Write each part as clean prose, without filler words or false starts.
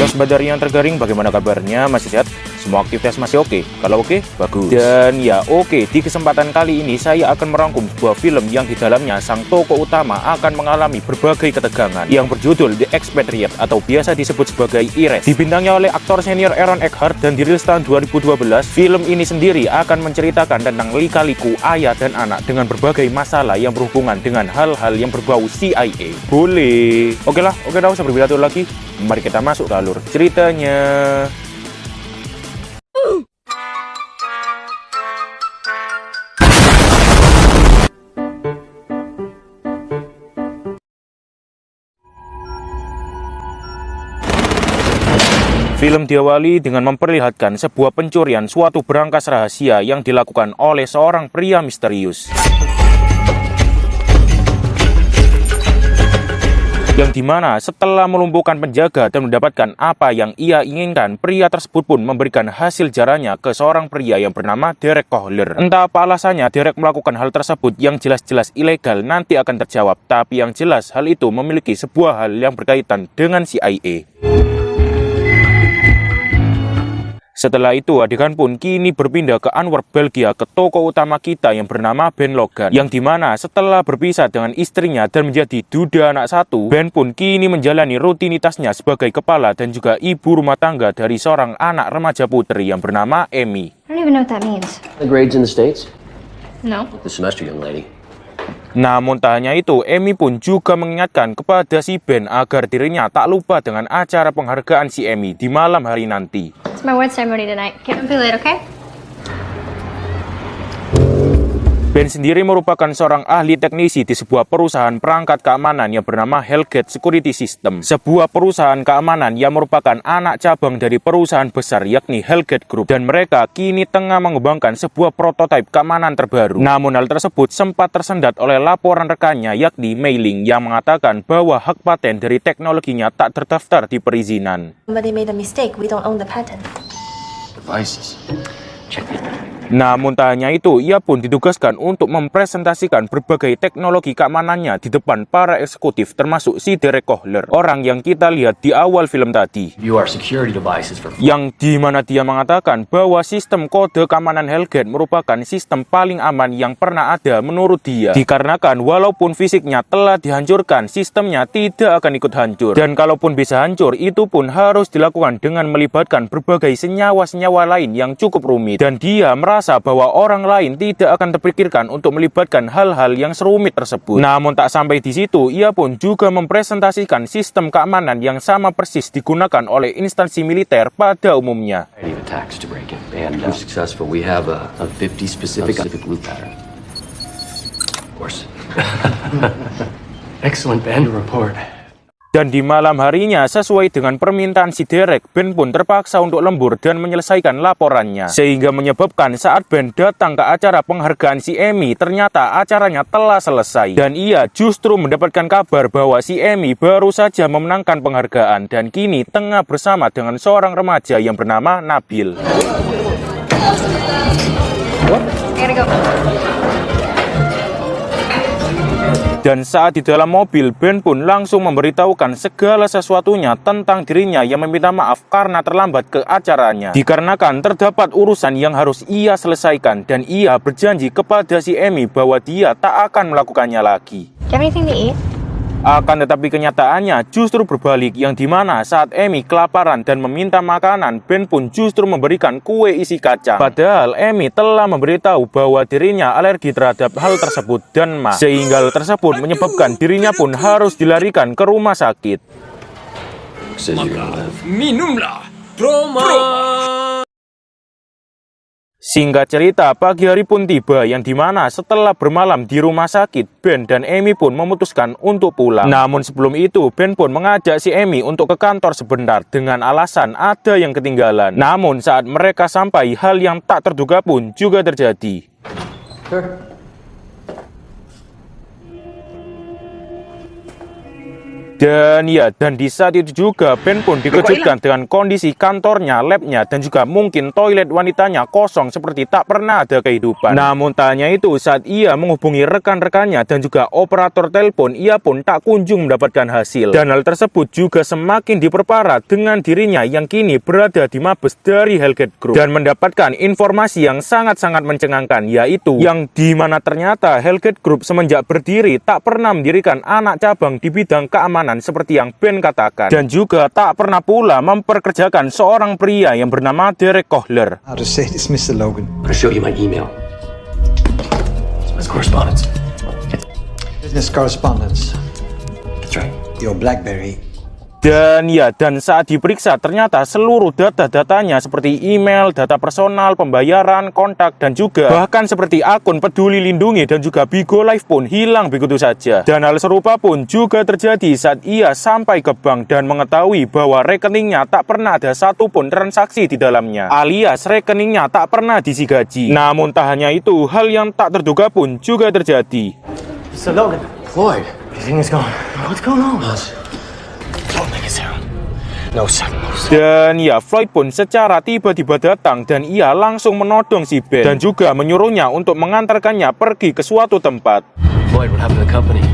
Halo sobat dari yang tergaring, bagaimana kabarnya? Masih sehat? Semua aktivitas masih oke? Kalau oke, bagus. Dan ya oke, di kesempatan kali ini saya akan merangkum sebuah film yang di dalamnya sang tokoh utama akan mengalami berbagai ketegangan yang berjudul The Expatriate atau biasa disebut sebagai Ires. Dibintangnya oleh aktor senior Aaron Eckhart dan dirilis tahun 2012, film ini sendiri akan menceritakan tentang lika-liku ayah dan anak dengan berbagai masalah yang berhubungan dengan hal-hal yang berbau CIA. Boleh. Oke lah, oke dah, usah berbicara lagi. Mari kita masuk ke alur ceritanya. Film diawali dengan memperlihatkan sebuah pencurian suatu berangkas rahasia yang dilakukan oleh seorang pria misterius. Yang dimana setelah melumpuhkan penjaga dan mendapatkan apa yang ia inginkan, pria tersebut pun memberikan hasil jaranya ke seorang pria yang bernama Derek Kohler. Entah apa alasannya Derek melakukan hal tersebut yang jelas-jelas ilegal, nanti akan terjawab. Tapi yang jelas hal itu memiliki sebuah hal yang berkaitan dengan CIA. Setelah itu, adegan pun kini berpindah ke Antwerp, Belgia, ke tokoh utama kita yang bernama Ben Logan. Yang dimana setelah berpisah dengan istrinya dan menjadi duda anak satu, Ben pun kini menjalani rutinitasnya sebagai kepala dan juga ibu rumah tangga dari seorang anak remaja putri yang bernama Amy. I don't even know what that means. The grades in the States? No. The semester, young lady. Namun tak hanya itu, Amy pun juga mengingatkan kepada si Ben agar dirinya tak lupa dengan acara penghargaan si Amy di malam hari nanti. It's my award ceremony tonight. Can't be late, okay? Ben sendiri merupakan seorang ahli teknisi di sebuah perusahaan perangkat keamanan yang bernama Hellgate Security System. Sebuah perusahaan keamanan yang merupakan anak cabang dari perusahaan besar yakni Hellgate Group. Dan mereka kini tengah mengembangkan sebuah prototipe keamanan terbaru. Namun hal tersebut sempat tersendat oleh laporan rekannya yakni Mailing yang mengatakan bahwa hak paten dari teknologinya tak terdaftar di perizinan. Somebody made a mistake. We don't own the patent. Devices. Check it. Namun tak hanya itu, ia pun ditugaskan untuk mempresentasikan berbagai teknologi keamanannya di depan para eksekutif termasuk si Derek Kohler, orang yang kita lihat di awal film tadi. You are security devices for... Yang dimana dia mengatakan bahwa sistem kode keamanan Hellgate merupakan sistem paling aman yang pernah ada menurut dia. Dikarenakan walaupun fisiknya telah dihancurkan, sistemnya tidak akan ikut hancur. Dan kalaupun bisa hancur, itu pun harus dilakukan dengan melibatkan berbagai senyawa-senyawa lain yang cukup rumit. Dan dia merasa bahwa orang lain tidak akan terpikirkan untuk melibatkan hal-hal yang serumit tersebut. Namun tak sampai di situ, ia pun juga mempresentasikan sistem keamanan yang sama persis digunakan oleh instansi militer pada umumnya. attacks to break it. And if successful, we have a 50 specific loop pattern. Of course. Excellent, Ben. To report. Dan di malam harinya, sesuai dengan permintaan si Derek, Ben pun terpaksa untuk lembur dan menyelesaikan laporannya. Sehingga menyebabkan saat Ben datang ke acara penghargaan si Amy, ternyata acaranya telah selesai. Dan ia justru mendapatkan kabar bahwa si Amy baru saja memenangkan penghargaan dan kini tengah bersama dengan seorang remaja yang bernama Nabil. Dan saat di dalam mobil, Ben pun langsung memberitahukan segala sesuatunya tentang dirinya yang meminta maaf karena terlambat ke acaranya. Dikarenakan terdapat urusan yang harus ia selesaikan dan ia berjanji kepada si Amy bahwa dia tak akan melakukannya lagi. Do you have anything to eat? Akan tetapi kenyataannya justru berbalik, yang dimana saat Amy kelaparan dan meminta makanan, Ben pun justru memberikan kue isi kacang. Padahal Amy telah memberitahu bahwa dirinya alergi terhadap hal tersebut dan sehingga hal tersebut menyebabkan dirinya pun harus dilarikan ke rumah sakit. Minumlah Roma. Singkat cerita, pagi hari pun tiba, yang dimana setelah bermalam di rumah sakit, Ben dan Amy pun memutuskan untuk pulang. Namun sebelum itu, Ben pun mengajak si Amy untuk ke kantor sebentar dengan alasan ada yang ketinggalan. Namun saat mereka sampai, hal yang tak terduga pun juga terjadi. Dan di saat itu juga Ben pun dikejutkan dengan kondisi kantornya, labnya, dan juga mungkin toilet wanitanya kosong seperti tak pernah ada kehidupan. Namun tanya itu, saat ia menghubungi rekan-rekannya dan juga operator telepon, ia pun tak kunjung mendapatkan hasil. Dan hal tersebut juga semakin diperparah dengan dirinya yang kini berada di Mabes dari Hellgate Group dan mendapatkan informasi yang sangat-sangat mencengangkan, yaitu yang dimana ternyata Hellgate Group semenjak berdiri tak pernah mendirikan anak cabang di bidang keamanan seperti yang Ben katakan, dan juga tak pernah pula memperkerjakan seorang pria yang bernama Derek Kohler. How to say this, Mr. Logan? I'm gonna show you my email. It's correspondence. Business correspondence. That's right. Your BlackBerry. Dan saat diperiksa ternyata seluruh data-datanya seperti email, data personal, pembayaran, kontak, dan juga bahkan seperti akun Peduli Lindungi dan juga Bigo Live pun hilang begitu saja. Dan hal serupa pun juga terjadi saat ia sampai ke bank dan mengetahui bahwa rekeningnya tak pernah ada satupun transaksi di dalamnya, alias rekeningnya tak pernah diisi gaji. Namun tak hanya itu, hal yang tak terduga pun juga terjadi. So Logan, Floyd. everything is gone. What's going on? No, sir. No, sir. Dan Floyd pun secara tiba-tiba datang dan ia langsung menodong si Ben dan juga menyuruhnya untuk mengantarkannya pergi ke suatu tempat. Floyd, what happened to the company?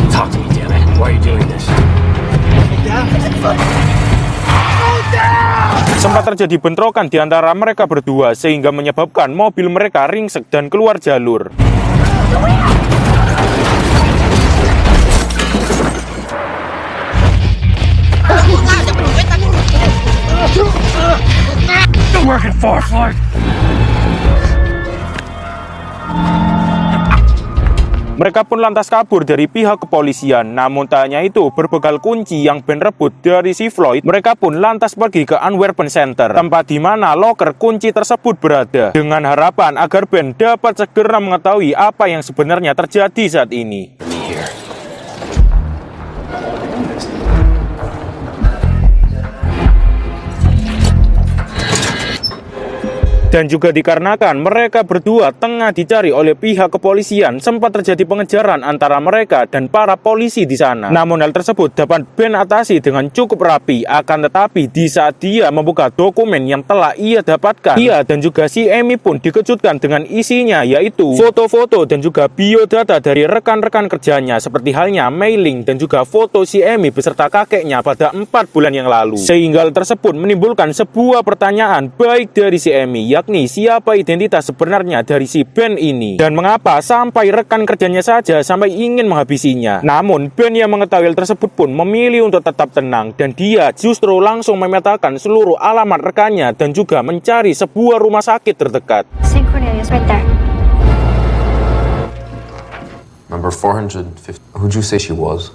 Talk to me, damn it. Why are you doing this? Sempat terjadi bentrokan di antara mereka berdua sehingga menyebabkan mobil mereka ringsek dan keluar jalur. Working for Floyd. Mereka pun lantas kabur dari pihak kepolisian. Namun tak hanya itu, berbekal kunci yang Ben rebut dari si Floyd, mereka pun lantas pergi ke Unweapon Center, tempat di mana loker kunci tersebut berada, dengan harapan agar Ben dapat segera mengetahui apa yang sebenarnya terjadi saat ini. Dan juga dikarenakan mereka berdua tengah dicari oleh pihak kepolisian, sempat terjadi pengejaran antara mereka dan para polisi di sana. Namun hal tersebut dapat Ben atasi dengan cukup rapi. Akan tetapi di saat dia membuka dokumen yang telah ia dapatkan, ia dan juga si Amy pun dikejutkan dengan isinya, yaitu foto-foto dan juga biodata dari rekan-rekan kerjanya, seperti halnya mailing dan juga foto si Amy beserta kakeknya pada 4 bulan yang lalu. Sehingga hal tersebut menimbulkan sebuah pertanyaan baik dari si Amy, yakni siapa identitas sebenarnya dari si Ben ini dan mengapa sampai rekan kerjanya saja sampai ingin menghabisinya. Namun Ben yang mengetahui hal tersebut pun memilih untuk tetap tenang dan dia justru langsung memetakan seluruh alamat rekannya dan juga mencari sebuah rumah sakit terdekat. St. Cornelius, right there. Number 450. Who'd you say she was?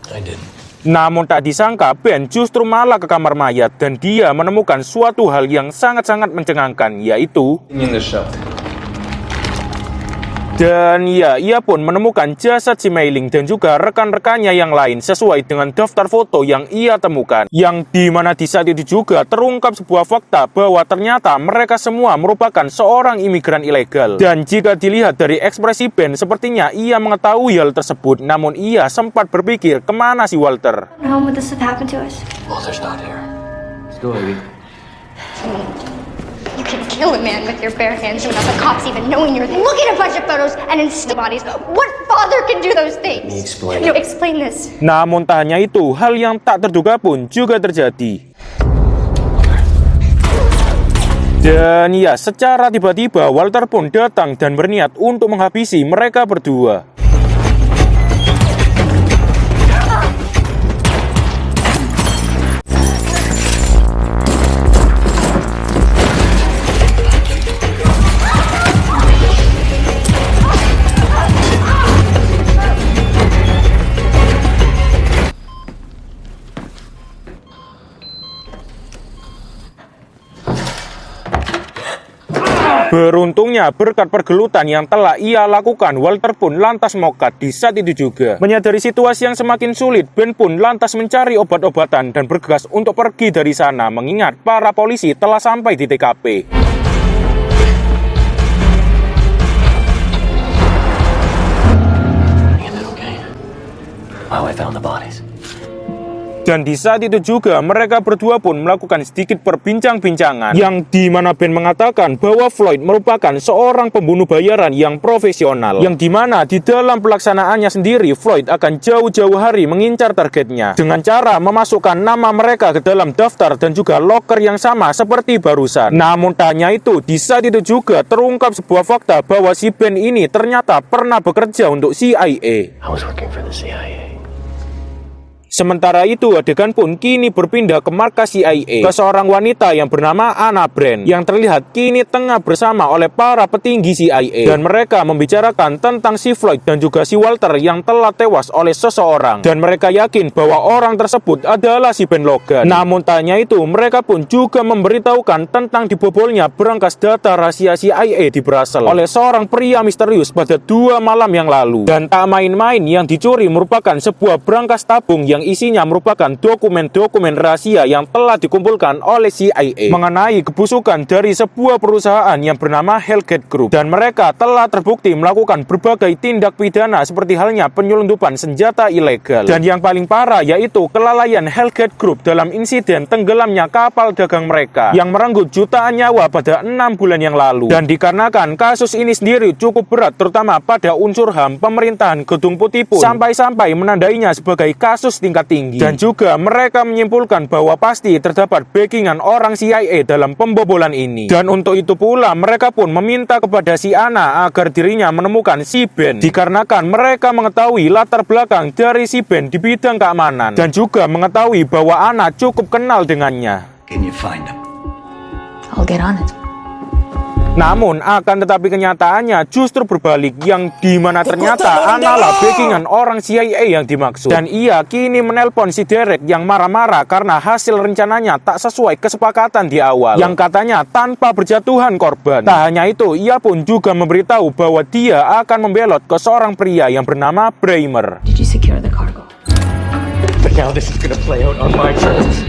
I did. Namun tak disangka Ben justru malah ke kamar mayat dan dia menemukan suatu hal yang sangat-sangat mencengangkan, yaitu dan ia pun menemukan jasad si Mailing dan juga rekan-rekannya yang lain sesuai dengan daftar foto yang ia temukan, yang dimana di saat itu juga terungkap sebuah fakta bahwa ternyata mereka semua merupakan seorang imigran ilegal. Dan jika dilihat dari ekspresi Ben, sepertinya ia mengetahui hal tersebut, namun ia sempat berpikir kemana si Walter. How would this have happened to us? Walter's not here. Let's go, Amy. You can kill a man with your bare hands without the cops even knowing you're there. Look at a bunch of photos and insta bodies. What father can do those things? Let me explain. No, explain this. Namun tak hanya itu, hal yang tak terduga pun juga terjadi. Dan secara tiba-tiba Walter pun datang dan berniat untuk menghabisi mereka berdua. Beruntungnya berkat pergelutan yang telah ia lakukan, Walter pun lantas mokat di saat itu juga. Menyadari situasi yang semakin sulit, Ben pun lantas mencari obat-obatan dan bergegas untuk pergi dari sana, mengingat para polisi telah sampai di TKP. Dan di saat itu juga mereka berdua pun melakukan sedikit perbincangan yang dimana Ben mengatakan bahwa Floyd merupakan seorang pembunuh bayaran yang profesional, yang dimana di dalam pelaksanaannya sendiri Floyd akan jauh-jauh hari mengincar targetnya dengan cara memasukkan nama mereka ke dalam daftar dan juga loker yang sama seperti barusan. Namun tanya itu, di saat itu juga terungkap sebuah fakta bahwa si Ben ini ternyata pernah bekerja untuk CIA. I was working for the CIA. Sementara itu, adegan pun kini berpindah ke markas CIA, ke seorang wanita yang bernama Anna Brand, yang terlihat kini tengah bersama oleh para petinggi CIA. Dan mereka membicarakan tentang si Floyd dan juga si Walter yang telah tewas oleh seseorang. Dan mereka yakin bahwa orang tersebut adalah si Ben Logan. Namun tanya itu, mereka pun juga memberitahukan tentang dibobolnya berangkas data rahasia CIA di Brussels oleh seorang pria misterius pada 2 malam yang lalu. Dan tak main-main, yang dicuri merupakan sebuah berangkas tabung yang isinya merupakan dokumen-dokumen rahasia yang telah dikumpulkan oleh CIA mengenai kebusukan dari sebuah perusahaan yang bernama Hellgate Group. Dan mereka telah terbukti melakukan berbagai tindak pidana seperti halnya penyelundupan senjata ilegal. Dan yang paling parah yaitu kelalaian Hellgate Group dalam insiden tenggelamnya kapal dagang mereka yang merenggut jutaan nyawa pada 6 bulan yang lalu. Dan dikarenakan kasus ini sendiri cukup berat terutama pada unsur HAM, pemerintahan Gedung Putih pun sampai-sampai menandainya sebagai kasus tingkat tinggi. Dan juga mereka menyimpulkan bahwa pasti terdapat backingan orang CIA dalam pembobolan ini. Dan untuk itu pula mereka pun meminta kepada si Anna agar dirinya menemukan si Ben, dikarenakan mereka mengetahui latar belakang dari si Ben di bidang keamanan dan juga mengetahui bahwa Anna cukup kenal dengannya. Can you find him? I'll get on it. Namun akan tetapi kenyataannya justru berbalik, yang dimana ternyata Anna lah backingan orang CIA yang dimaksud. Dan ia kini menelpon si Derek yang marah-marah karena hasil rencananya tak sesuai kesepakatan di awal, yang katanya tanpa berjatuhan korban. Tak hanya itu, ia pun juga memberitahu bahwa dia akan membelot ke seorang pria yang bernama Bramer. Did you secure the cargo? But now this is gonna play out on my terms.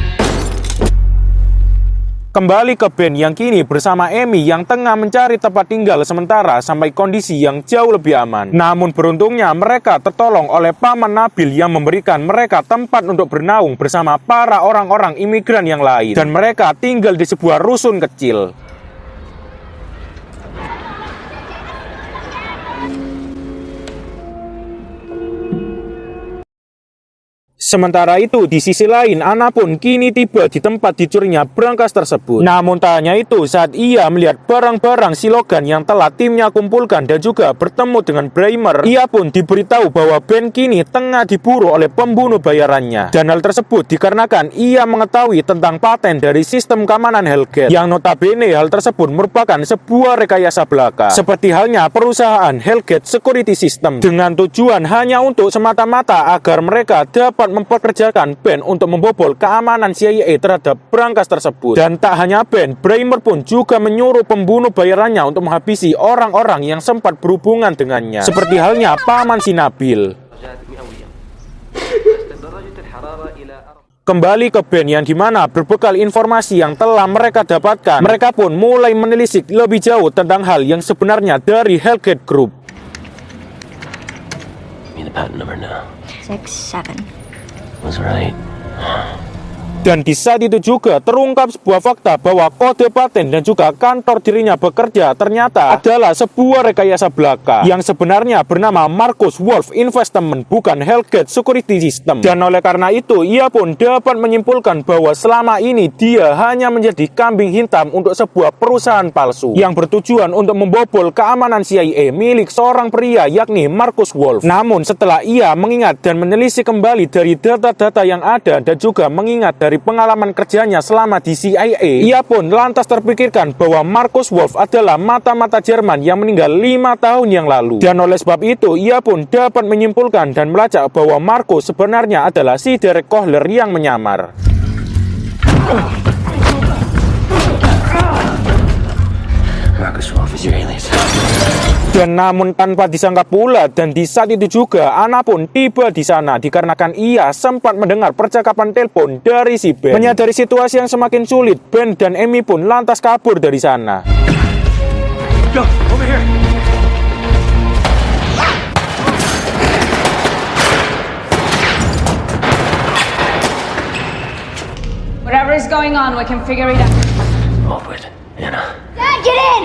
Kembali ke Ben yang kini bersama Amy yang tengah mencari tempat tinggal sementara sampai kondisi yang jauh lebih aman. Namun beruntungnya mereka tertolong oleh Paman Nabil yang memberikan mereka tempat untuk bernaung bersama para orang-orang imigran yang lain. Dan mereka tinggal di sebuah rusun kecil. Sementara itu, di sisi lain, Anna pun kini tiba di tempat dicurinya berangkas tersebut. Namun tak hanya itu, saat ia melihat barang-barang si Logan yang telah timnya kumpulkan dan juga bertemu dengan Bramer, ia pun diberitahu bahwa Ben kini tengah diburu oleh pembunuh bayarannya. Dan hal tersebut dikarenakan ia mengetahui tentang paten dari sistem keamanan Hellgate, yang notabene hal tersebut merupakan sebuah rekayasa belaka, seperti halnya perusahaan Hellgate Security System, dengan tujuan hanya untuk semata-mata agar mereka dapat mempekerjakan Ben untuk membobol keamanan CIA terhadap berangkas tersebut. Dan tak hanya Ben, Bramer pun juga menyuruh pembunuh bayarannya untuk menghabisi orang-orang yang sempat berhubungan dengannya, seperti halnya Paman si Nabil. Kembali ke Ben yang dimana berbekal informasi yang telah mereka dapatkan, mereka pun mulai menelisik lebih jauh tentang hal yang sebenarnya dari Hellgate Group. Give me the patent number now. 6-7. Was right. Dan di saat itu juga terungkap sebuah fakta bahwa kode paten dan juga kantor dirinya bekerja ternyata adalah sebuah rekayasa belaka yang sebenarnya bernama Marcus Wolf Investment, bukan Hellgate Security System. Dan oleh karena itu ia pun dapat menyimpulkan bahwa selama ini dia hanya menjadi kambing hitam untuk sebuah perusahaan palsu yang bertujuan untuk membobol keamanan CIA milik seorang pria yakni Marcus Wolf. Namun setelah ia mengingat dan menelisik kembali dari data-data yang ada dan juga mengingat dari pengalaman kerjanya selama di CIA, ia pun lantas terpikirkan bahwa Marcus Wolf adalah mata-mata Jerman yang meninggal 5 tahun yang lalu. Dan oleh sebab itu, ia pun dapat menyimpulkan dan melacak bahwa Marcus sebenarnya adalah si Derek Kohler yang menyamar. Marcus Wolf is your alias. Dan namun tanpa disangka pula, dan di saat itu juga Anna pun tiba di sana dikarenakan ia sempat mendengar percakapan telepon dari si Ben. Menyadari situasi yang semakin sulit, Ben dan Amy pun lantas kabur dari sana. Go, over here. Whatever's going on, we can figure it out. Over it, Anna. Dad, get in!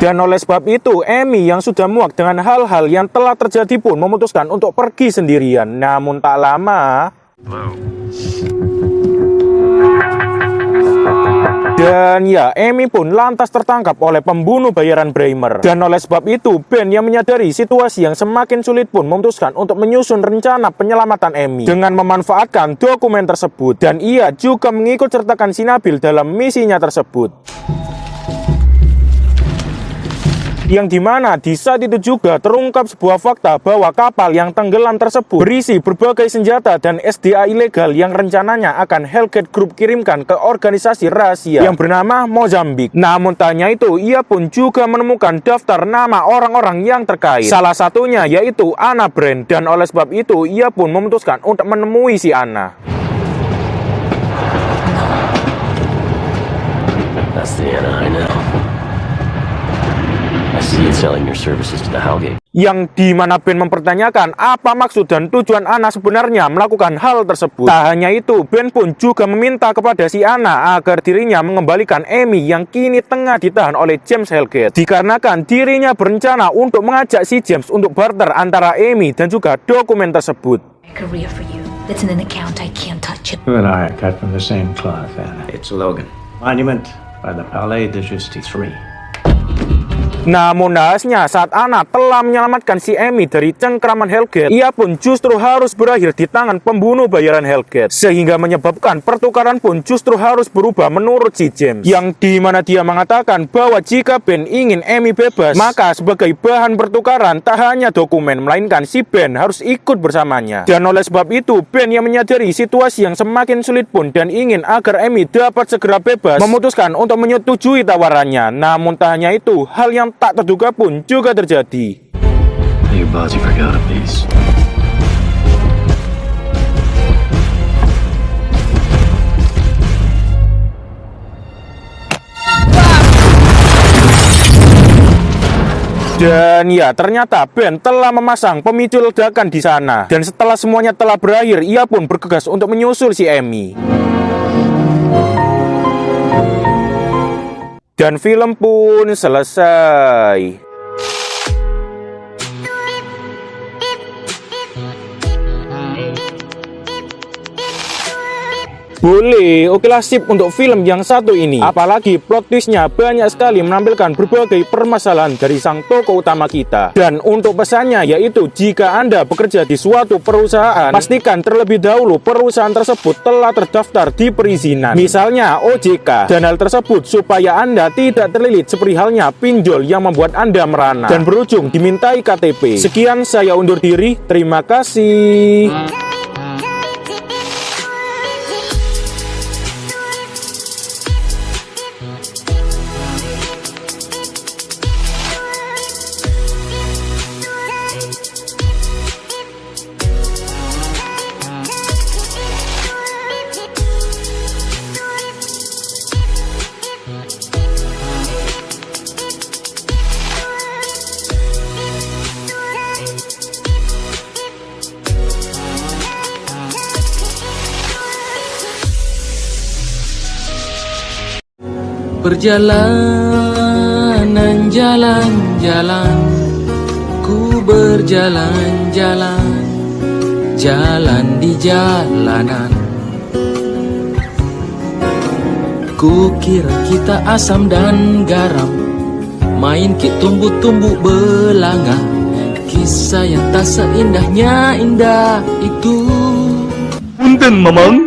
Dan oleh sebab itu, Amy yang sudah muak dengan hal-hal yang telah terjadi pun memutuskan untuk pergi sendirian. Namun tak lama, dan ya, Amy pun lantas tertangkap oleh pembunuh bayaran Bramer. Dan oleh sebab itu, Ben yang menyadari situasi yang semakin sulit pun memutuskan untuk menyusun rencana penyelamatan Amy dengan memanfaatkan dokumen tersebut. Dan ia juga mengikut sertakan si Nabil dalam misinya tersebut. Yang dimana di saat itu juga terungkap sebuah fakta bahwa kapal yang tenggelam tersebut berisi berbagai senjata dan SDA ilegal yang rencananya akan Hellgate Group kirimkan ke organisasi rahasia yang bernama Mozambik. Namun tak hanya itu, ia pun juga menemukan daftar nama orang-orang yang terkait. Salah satunya yaitu Anna Brand, dan oleh sebab itu ia pun memutuskan untuk menemui si Anna. That's the Anna I know. I see you selling your services to the Hellgate. Yang dimana Ben mempertanyakan apa maksud dan tujuan Anna sebenarnya melakukan hal tersebut. Tak hanya itu, Ben pun juga meminta kepada si Anna agar dirinya mengembalikan Amy yang kini tengah ditahan oleh James Hellgate. Dikarenakan dirinya berencana untuk mengajak si James untuk barter antara Amy dan juga dokumen tersebut. Career for you. That's in an account I can't touch it. You and I are cut from the same cloth, Anna. It's Logan. Monument by the Palais de Justice 3. Namun nahasnya saat Anna telah menyelamatkan si Amy dari cengkraman Hellgate, ia pun justru harus berakhir di tangan pembunuh bayaran Hellgate, sehingga menyebabkan pertukaran pun justru harus berubah menurut si James, yang dimana dia mengatakan bahwa jika Ben ingin Amy bebas, maka sebagai bahan pertukaran tak hanya dokumen, melainkan si Ben harus ikut bersamanya. Dan oleh sebab itu, Ben yang menyadari situasi yang semakin sulit pun dan ingin agar Amy dapat segera bebas, memutuskan untuk menyetujui tawarannya. Namun tak hanya itu, hal yang tak terduga pun juga terjadi. Your boss, you forgot a piece. Dan ya, ternyata Ben telah memasang pemicu ledakan di sana. Dan setelah semuanya telah berakhir, ia pun bergegas untuk menyusul si Amy. Dan film pun selesai. Boleh, okelah sip untuk film yang satu ini. Apalagi plot twistnya banyak sekali menampilkan berbagai permasalahan dari sang tokoh utama kita. Dan untuk pesannya yaitu jika Anda bekerja di suatu perusahaan, pastikan terlebih dahulu perusahaan tersebut telah terdaftar di perizinan, misalnya OJK. Dan hal tersebut supaya Anda tidak terlilit seperti halnya pinjol yang membuat Anda merana dan berujung dimintai KTP. Sekian, saya undur diri, terima kasih. Perjalanan jalan-jalan, ku berjalan-jalan, jalan di jalanan. Ku kira kita asam dan garam, main kit tumbuh-tumbuh belanga. Kisah yang tak seindahnya indah itu. Punten, Mamang.